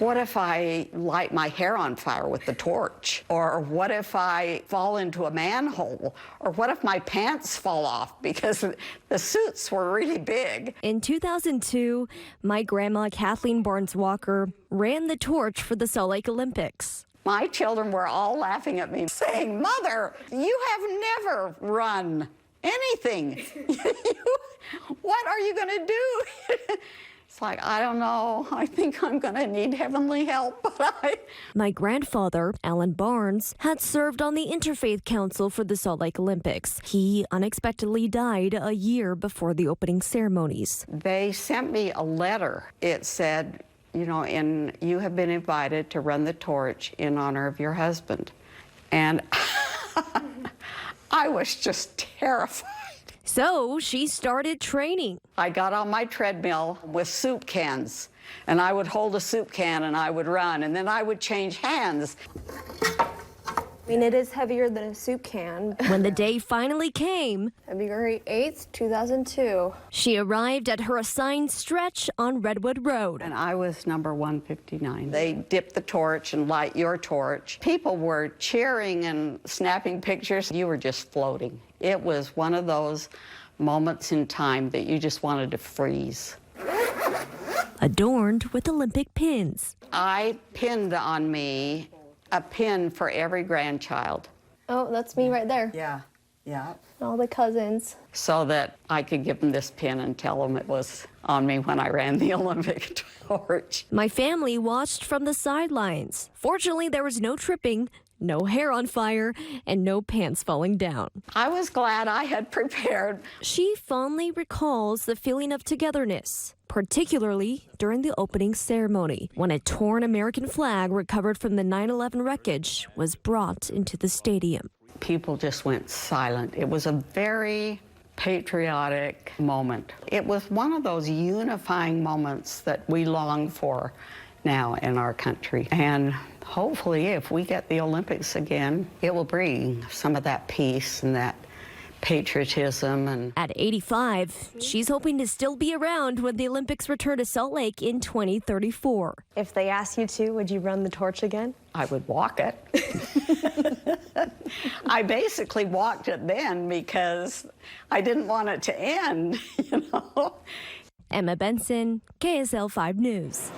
What if I light my hair on fire with the torch? Or what if I fall into a manhole? Or what if my pants fall off because the suits were really big? In 2002, my grandma, Kathleen Barnes Walker, ran the torch for the Salt Lake Olympics. My children were all laughing at me, saying, "Mother, you have never run anything. What are you going to do?" It's like, I don't know. I think I'm going to need heavenly help. My grandfather, Alan Barnes, had served on the Interfaith Council for the Salt Lake Olympics. He unexpectedly died a year before the opening ceremonies. They sent me a letter. It said, you know, you have been invited to run the torch in honor of your husband. And I was just terrified. So she started training. I got on my treadmill with soup cans, and I would hold a soup can and I would run, and then I would change hands. I mean, it is heavier than a soup can. When the day finally came, February 8th, 2002. she arrived at her assigned stretch on Redwood Road. And I was number 159. They dip the torch and light your torch. People were cheering and snapping pictures. You were just floating. It was one of those moments in time that you just wanted to freeze. Adorned with Olympic pins. I pinned on me a pin for every grandchild. Oh, that's me right there. Yeah, yeah. All the cousins. So that I could give them this pin and tell them it was on me when I ran the Olympic torch. My family watched from the sidelines. Fortunately, there was no tripping, no hair on fire, and no pants falling down. I was glad I had prepared. She fondly recalls the feeling of togetherness, particularly during the opening ceremony, when a torn American flag recovered from the 9/11 wreckage was brought into the stadium. People just went silent. It was a very patriotic moment. It was one of those unifying moments that we long for now in our country. And hopefully, if we get the Olympics again, it will bring some of that peace and that patriotism. And at 85, she's hoping to still be around when the Olympics return to Salt Lake in 2034. If they asked you to, would you run the torch again? I would walk it. I basically walked it then because I didn't want it to end, you know. Emma Benson, KSL 5 News.